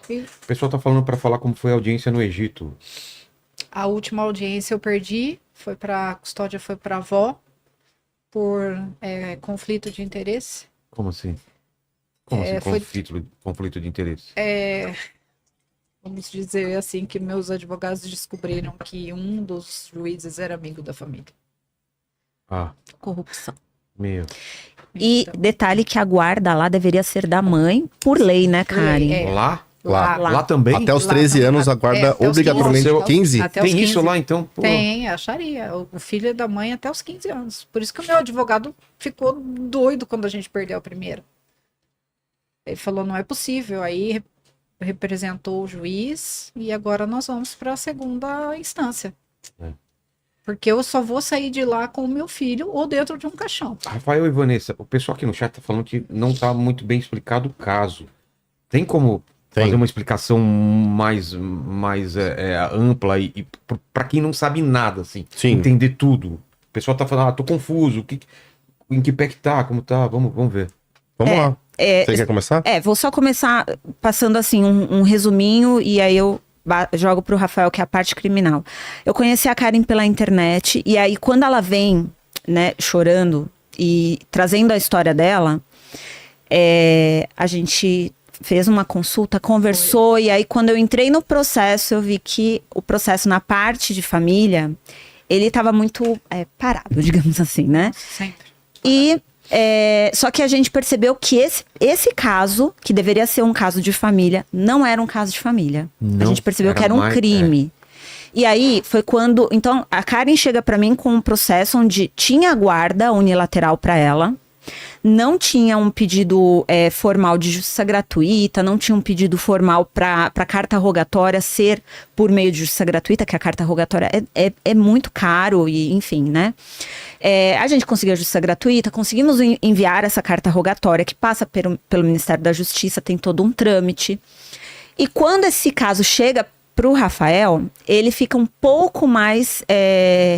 O pessoal tá falando para falar como foi a audiência no Egito. A última audiência eu perdi, a custódia foi para a avó, por conflito de interesse. Como assim? Como assim, Foi, conflito de interesse? vamos dizer assim, que meus advogados descobriram que um dos juízes era amigo da família. Ah, Corrupção. meu. E Então, detalhe que a guarda lá deveria ser da mãe, por lei, né, Karen? Lá? Lá. Lá também? Até os Lá 13 também. anos, a guarda Até os obrigatoriamente 15. 15. Até os Tem 15. isso lá, então? Pô. Tem, acharia. O filho é da mãe até os 15 anos. Por isso que o meu advogado ficou doido quando a gente perdeu a primeira. Ele falou, não é possível. Aí representou o juiz e agora nós vamos para a segunda instância. Porque eu só vou sair de lá com o meu filho ou dentro de um caixão. Rafael e Vanessa, o pessoal aqui no chat tá falando que não tá muito bem explicado o caso. Tem como fazer uma explicação mais ampla e para quem não sabe nada, assim, Sim. entender tudo? O pessoal tá falando, tô confuso, em que pé que tá, como tá, vamos ver. Vamos lá. Você quer começar? Vou só começar passando assim um resuminho e aí eu jogo pro Rafael, que é a parte criminal. Eu conheci a Karen pela internet e aí quando ela vem, né, chorando e trazendo a história dela, a gente fez uma consulta, conversou e aí quando eu entrei no processo, eu vi que o processo na parte de família, ele estava muito parado, digamos assim, né? Sempre. E só que a gente percebeu que esse caso, que deveria ser um caso de família, não era um caso de família. Não, a gente percebeu que era um mais, crime. E aí foi quando... Então, a Karen chega pra mim com um processo onde tinha guarda unilateral pra ela, não tinha um pedido formal de justiça gratuita, não tinha um pedido formal para carta rogatória ser por meio de justiça gratuita, que a carta rogatória é muito caro e enfim, né? A gente conseguiu a justiça gratuita, conseguimos enviar essa carta rogatória que passa pelo Ministério da Justiça, tem todo um trâmite. E quando esse caso chega para o Rafael, ele fica um pouco mais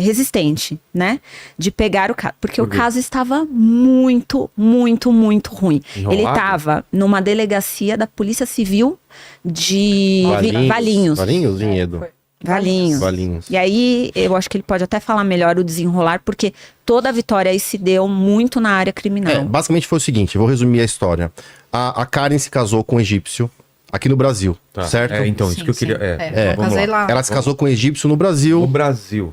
resistente, né? De pegar o caso. Porque o caso estava muito, muito, muito ruim. Enrolado? Ele estava numa delegacia da Polícia Civil de Valinhos. Valinhos, Vinhedo. Foi. Valinhos. E aí, eu acho que ele pode até falar melhor o desenrolar, porque toda a vitória aí se deu muito na área criminal. Basicamente foi o seguinte, vou resumir a história. A Karen se casou com um egípcio aqui no Brasil, certo? Então, isso Sim, que eu queria... sim. vamos Casei lá. lá. Ela se casou com um egípcio no Brasil.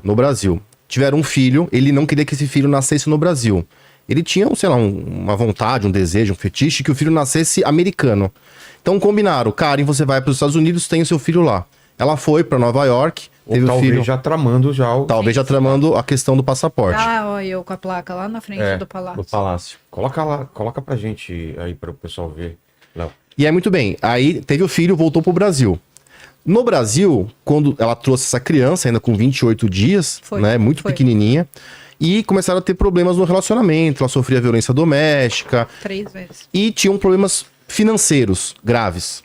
No Brasil. Tiveram um filho, ele não queria que esse filho nascesse no Brasil. Ele tinha, sei lá, uma vontade, um desejo, um fetiche, que o filho nascesse americano. Então combinaram, Karen, você vai para os Estados Unidos, tem o seu filho lá. Ela foi para Nova York, teve Ou o talvez filho... já tramando já o... Talvez já tramando a questão do passaporte. Olha eu com a placa lá na frente do palácio. Do palácio. Coloca pra gente aí, para o pessoal ver, Léo. E aí, muito bem. Aí teve o filho, voltou pro Brasil. No Brasil, quando ela trouxe essa criança, ainda com 28 dias, né? Muito pequenininha. E começaram a ter problemas no relacionamento. Ela sofria violência doméstica. 3 vezes. E tinham problemas financeiros graves.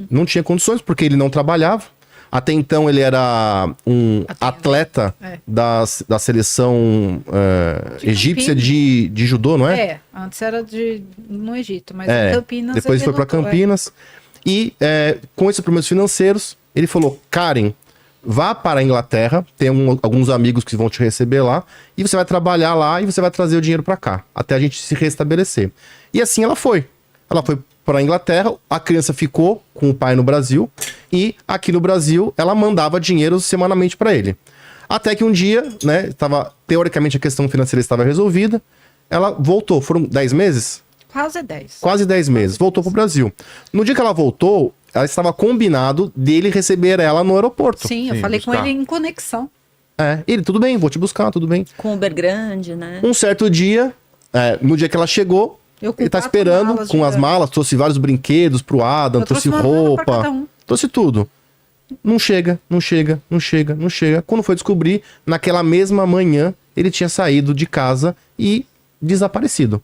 Não tinha condições, porque ele não trabalhava. Até então ele era um atleta da seleção egípcia de judô, não é? Antes era no Egito, mas em Campinas... Depois foi para Campinas. E com esses problemas financeiros, ele falou, Karen, vá para a Inglaterra, tem alguns amigos que vão te receber lá, e você vai trabalhar lá e você vai trazer o dinheiro para cá, até a gente se restabelecer. E assim ela foi. Ela foi para a Inglaterra, a criança ficou com o pai no Brasil, e aqui no Brasil ela mandava dinheiro semanalmente para ele. Até que um dia, né, teoricamente a questão financeira estava resolvida, ela voltou, foram 10 meses? Quase 10. Quase 10 meses, voltou pro Brasil. No dia que ela voltou, ela estava combinado dele receber ela no aeroporto. Sim, eu falei com ele em conexão. Ele, tudo bem, vou te buscar, tudo bem. Com Uber grande, né? Um certo dia, no dia que ela chegou, ele tá esperando com as malas, trouxe vários brinquedos pro Adam, trouxe roupa, trouxe tudo. Não chega. Quando foi descobrir, naquela mesma manhã, ele tinha saído de casa e desaparecido.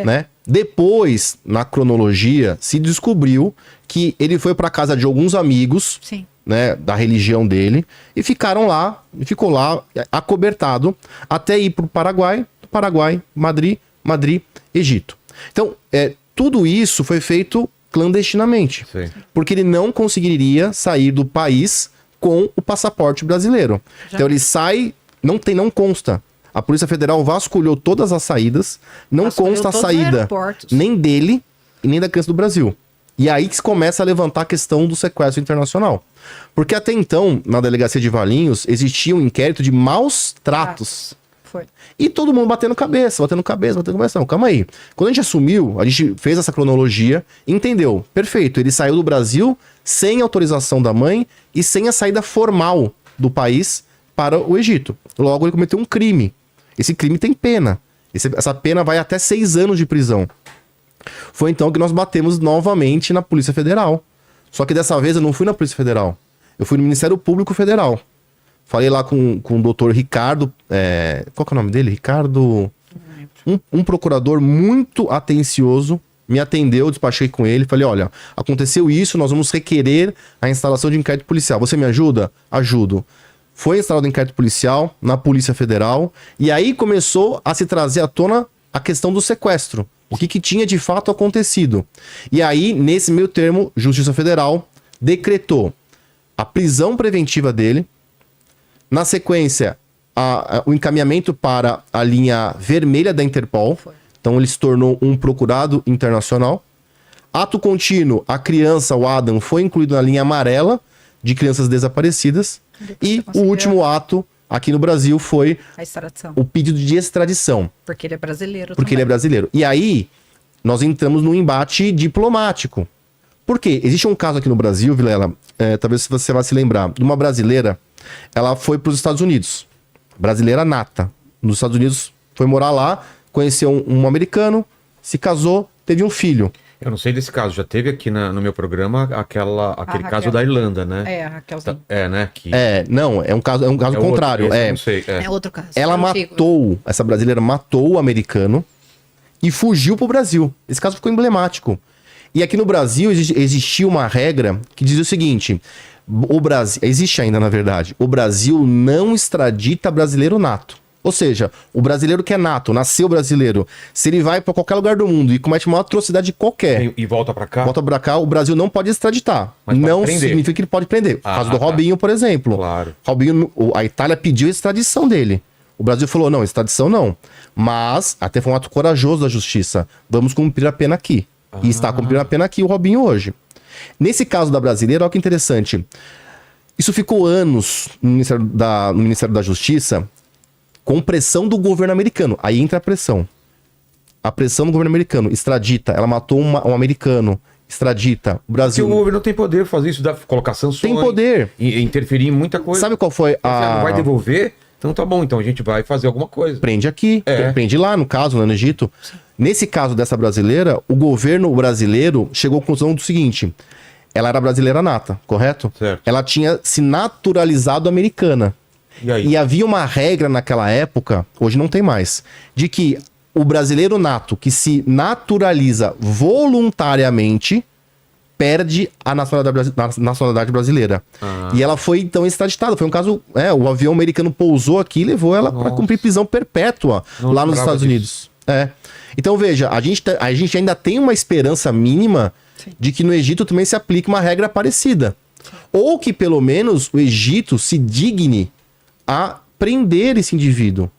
Né? Depois, na cronologia, se descobriu que ele foi para casa de alguns amigos, né, da religião dele, e ficou lá acobertado até ir pro Paraguai, Madrid, Egito. Então, tudo isso foi feito clandestinamente. Sim. Porque ele não conseguiria sair do país com o passaporte brasileiro. Então ele sai, não consta. A Polícia Federal vasculhou todas as saídas, não consta a saída nem dele e nem da criança do Brasil. E aí que se começa a levantar a questão do sequestro internacional. Porque até então, na delegacia de Valinhos, existia um inquérito de maus tratos. Foi. E todo mundo batendo cabeça. Não, calma aí. Quando a gente assumiu, a gente fez essa cronologia, entendeu? Perfeito, ele saiu do Brasil sem autorização da mãe e sem a saída formal do país para o Egito. Logo, ele cometeu um crime. Esse crime tem pena. Essa pena vai até 6 anos de prisão. Foi então que nós batemos novamente na Polícia Federal. Só que dessa vez eu não fui na Polícia Federal. Eu fui no Ministério Público Federal. Falei lá com o doutor Ricardo. Qual que é o nome dele? Ricardo. Um procurador muito atencioso. Me atendeu, despachei com ele. Falei: olha, aconteceu isso, nós vamos requerer a instalação de inquérito policial. Você me ajuda? Ajudo. Foi instalado inquérito policial na Polícia Federal. E aí começou a se trazer à tona a questão do sequestro. O que tinha de fato acontecido. E aí, nesse meio termo, Justiça Federal decretou a prisão preventiva dele. Na sequência, o encaminhamento para a linha vermelha da Interpol. Então ele se tornou um procurado internacional. Ato contínuo, a criança, o Adam, foi incluído na linha amarela de crianças desaparecidas. E o último ato aqui no Brasil foi a extradição. O pedido de extradição. Porque ele é brasileiro. Porque ele é brasileiro. E aí, nós entramos num embate diplomático. Por quê? Existe um caso aqui no Brasil, Vilela, talvez você vá se lembrar, de uma brasileira. Ela foi para os Estados Unidos. Brasileira nata. Nos Estados Unidos, foi morar lá, conheceu um americano, se casou, teve um filho. Eu não sei desse caso, já teve aqui no meu programa aquele caso da Irlanda, né? A Raquelzinha. Né? Não, é um caso contrário. Outro, eu não sei, é outro caso. Ela matou, essa brasileira matou o americano e fugiu pro Brasil. Esse caso ficou emblemático. E aqui no Brasil existia uma regra que dizia o seguinte: o Brasil, existe ainda na verdade, o Brasil não extradita brasileiro nato. Ou seja, o brasileiro que é nato, nasceu brasileiro, se ele vai para qualquer lugar do mundo e comete uma atrocidade qualquer... E volta para cá? Volta para cá, o Brasil não pode extraditar. Mas não pode significa que ele pode prender. O caso do Robinho, por exemplo. Claro. Robinho, a Itália pediu a extradição dele. O Brasil falou: não, extradição não. Mas, até foi um ato corajoso da justiça. Vamos cumprir a pena aqui. E está cumprindo a pena aqui o Robinho hoje. Nesse caso da brasileira, olha que interessante. Isso ficou anos no Ministério da Justiça, com pressão do governo americano. Aí entra a pressão. A pressão do governo americano. Extradita. Ela matou um americano. Extradita. O Brasil... Porque o governo tem poder de fazer isso, colocar sanções. Tem poder. E interferir em muita coisa. Sabe qual foi a... Não vai devolver? Então tá bom, então a gente vai fazer alguma coisa. Prende aqui, prende lá, no caso, lá no Egito. Sim. Nesse caso dessa brasileira, o governo brasileiro chegou à conclusão do seguinte: ela era brasileira nata, correto? Certo. Ela tinha se naturalizado americana. E havia uma regra naquela época, hoje não tem mais, de que o brasileiro nato que se voluntariamente perde a nacionalidade brasileira. E ela foi então extraditada. Foi um caso, o avião americano pousou aqui e levou ela para cumprir prisão perpétua lá nos Estados Unidos. Então veja, a gente ainda tem uma esperança mínima de que no Egito também se aplique uma regra parecida. Ou que pelo menos o Egito se digne a prender esse indivíduo.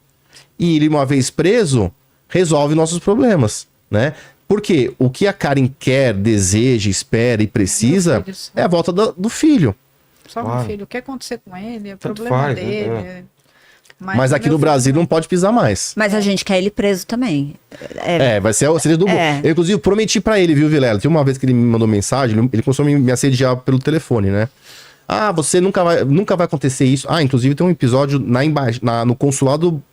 E ele, uma vez preso, resolve nossos problemas, né? Porque o que a Karen quer, deseja, espera e precisa é a volta do filho. Só meu filho. O que acontecer com ele, é problema dele. Mas aqui no Brasil não pode pisar mais. Mas a gente quer ele preso também. Vai ser do... Eu, inclusive, prometi pra ele, viu, Vilela? Tinha uma vez que ele me mandou mensagem, ele começou a me assediar pelo telefone, né? Você nunca vai acontecer isso. Inclusive tem um episódio no consulado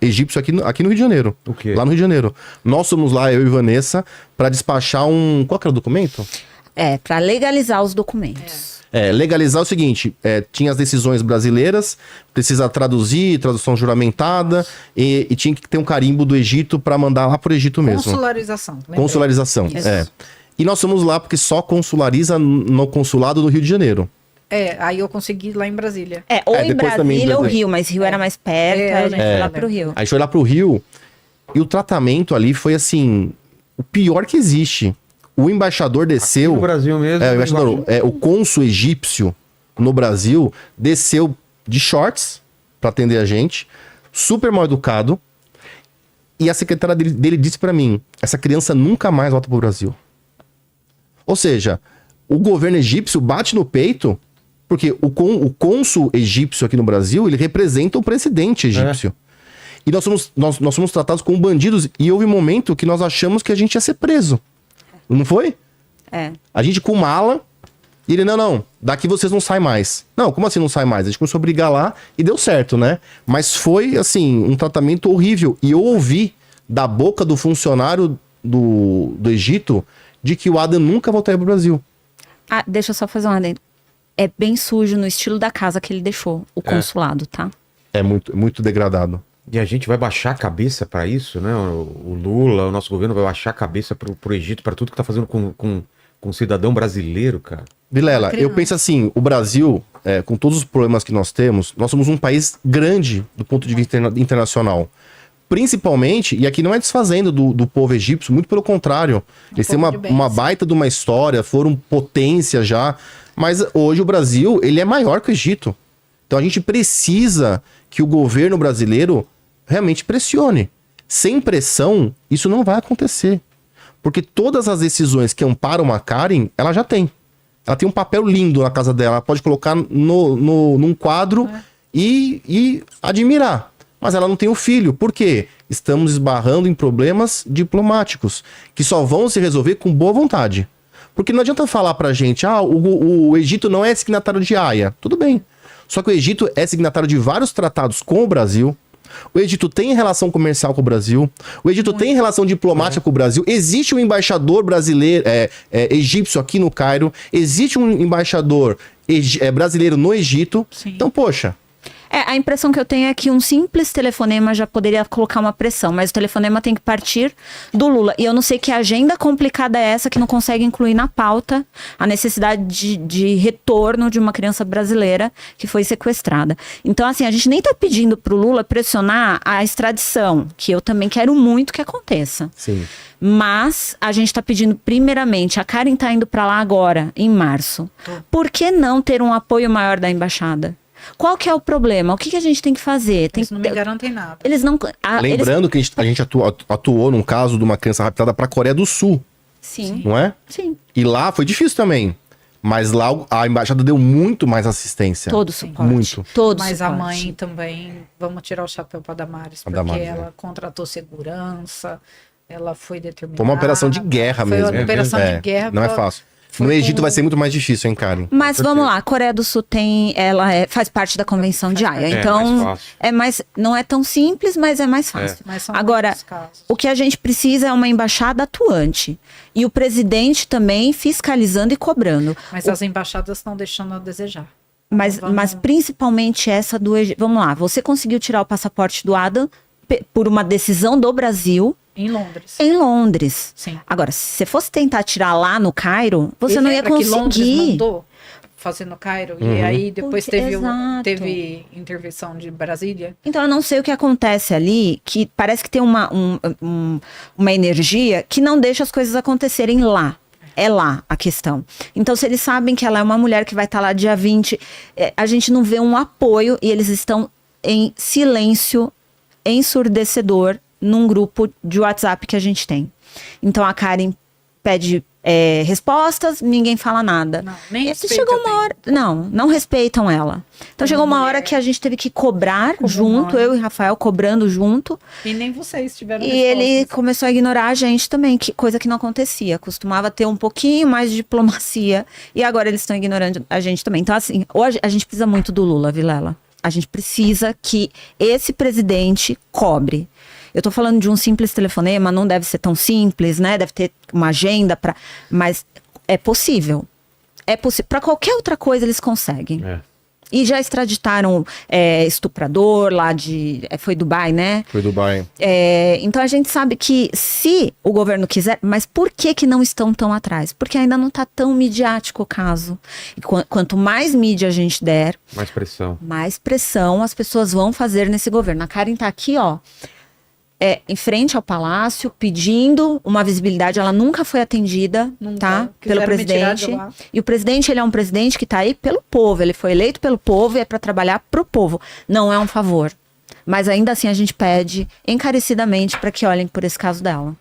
egípcio aqui no Rio de Janeiro. O quê? Lá no Rio de Janeiro. Nós fomos lá, eu e Vanessa, pra despachar qual que era o documento? Pra legalizar os documentos. Legalizar o seguinte, tinha as decisões brasileiras, precisa traduzir, tradução juramentada, e tinha que ter um carimbo do Egito pra mandar lá pro Egito mesmo. Consularização. Consularização, E nós fomos lá porque só consulariza no consulado do Rio de Janeiro. Aí eu consegui ir lá em Brasília. Ou em Brasília ou Rio, mas Rio era mais perto, a gente foi lá pro Rio. Aí foi lá pro Rio, e o tratamento ali foi assim, o pior que existe. O embaixador desceu... Aqui no Brasil mesmo. O embaixador, o cônsul egípcio no Brasil desceu de shorts pra atender a gente, super mal educado, e a secretária dele disse pra mim, essa criança nunca mais volta pro Brasil. Ou seja, o governo egípcio bate no peito, porque o cônsul egípcio aqui no Brasil, ele representa o presidente egípcio. E nós somos tratados como bandidos, e houve um momento que nós achamos que a gente ia ser preso. Não foi? A gente com mala, e ele, não, daqui vocês não saem mais. Não, como assim não sai mais? A gente começou a brigar lá e deu certo, né? Mas foi, assim, um tratamento horrível. E eu ouvi da boca do funcionário do Egito de que o Adam nunca voltaria pro Brasil. Deixa eu só fazer um adendo. É bem sujo no estilo da casa que ele deixou, o consulado, tá? É muito degradado. E a gente vai baixar a cabeça pra isso, né? O Lula, o nosso governo vai baixar a cabeça pro Egito, pra tudo que tá fazendo com um cidadão brasileiro, cara. Vilela, eu penso assim, o Brasil, com todos os problemas que nós temos, nós somos um país grande do ponto de vista internacional. Principalmente, e aqui não é desfazendo do povo egípcio, muito pelo contrário. Eles têm uma baita de uma história, foram potência já, mas hoje o Brasil, ele é maior que o Egito. Então a gente precisa que o governo brasileiro realmente pressione. Sem pressão, isso não vai acontecer. Porque todas as decisões que amparam a Karen, ela já tem. Ela tem um papel lindo na casa dela. Ela pode colocar num quadro e admirar. Mas ela não tem o filho. Por quê? Estamos esbarrando em problemas diplomáticos que só vão se resolver com boa vontade. Porque não adianta falar pra gente, o Egito não é signatário de Haia. Tudo bem. Só que o Egito é signatário de vários tratados com o Brasil. O Egito tem relação comercial com o Brasil. O Egito tem relação diplomática com o Brasil. Existe um embaixador brasileiro, egípcio aqui no Cairo. Existe um embaixador brasileiro no Egito. Sim. Então, poxa... A impressão que eu tenho é que um simples telefonema já poderia colocar uma pressão, mas o telefonema tem que partir do Lula. E eu não sei que agenda complicada é essa que não consegue incluir na pauta a necessidade de retorno de uma criança brasileira que foi sequestrada. Então, assim, a gente nem tá pedindo pro Lula pressionar a extradição, que eu também quero muito que aconteça. Sim. Mas a gente tá pedindo, primeiramente, a Karen tá indo pra lá agora, em março. Por que não ter um apoio maior da embaixada? Qual que é o problema? O que a gente tem que fazer? Eles não me garantem nada. Eles não... Lembrando que a gente atuou num caso de uma criança raptada para a Coreia do Sul. Sim. Não é? Sim. E lá foi difícil também. Mas lá a embaixada deu muito mais assistência. Todo suporte. Muito. Todo Mas suporte. a mãe também, vamos tirar o chapéu para Damares, porque ela contratou segurança, ela foi determinada. Foi uma operação de guerra mesmo. Foi uma operação de guerra. Não é fácil. No Egito vai ser muito mais difícil, hein, Karen? Mas vamos lá, a Coreia do Sul faz parte da Convenção de Haia. Então, não é tão simples, mas é mais fácil. Agora, o que a gente precisa é uma embaixada atuante. E o presidente também fiscalizando e cobrando. Mas as embaixadas estão deixando a desejar. Mas principalmente essa do Egito. Vamos lá, você conseguiu tirar o passaporte do Adam por uma decisão do Brasil. Em Londres. Em Londres. Sim. Agora, se você fosse tentar tirar lá no Cairo, você não ia conseguir. Que Londres mandou fazer no Cairo, e aí depois teve intervenção de Brasília. Então eu não sei o que acontece ali, que parece que tem uma energia que não deixa as coisas acontecerem lá. É lá a questão. Então, se eles sabem que ela é uma mulher que vai estar lá dia 20, a gente não vê um apoio e eles estão em silêncio ensurdecedor num grupo de WhatsApp que a gente tem. Então a Karen pede respostas, ninguém fala nada. Chegou uma hora... Não respeitam ela. Então chegou uma hora que a gente teve que cobrar junto, eu e Rafael cobrando junto. E nem vocês tiveram respostas. E ele começou a ignorar a gente também, coisa que não acontecia. Costumava ter um pouquinho mais de diplomacia e agora eles estão ignorando a gente também. Então assim, hoje a gente precisa muito do Lula, Vilela. A gente precisa que esse presidente cobre. Eu tô falando de um simples telefonema, não deve ser tão simples, né? Deve ter uma agenda para, mas é possível. É possível. Para qualquer outra coisa eles conseguem. E já extraditaram estuprador lá foi Dubai, né? Foi Dubai. Então a gente sabe que se o governo quiser, mas por que não estão tão atrás? Porque ainda não tá tão midiático o caso. E quanto mais mídia a gente der, mais pressão. Mais pressão as pessoas vão fazer nesse governo. A Karen tá aqui, ó. em frente ao palácio, pedindo uma visibilidade. Ela nunca foi atendida, tá? Pelo presidente. E o presidente, ele é um presidente que tá aí pelo povo. Ele foi eleito pelo povo e é para trabalhar pro povo. Não é um favor. Mas ainda assim a gente pede encarecidamente para que olhem por esse caso dela.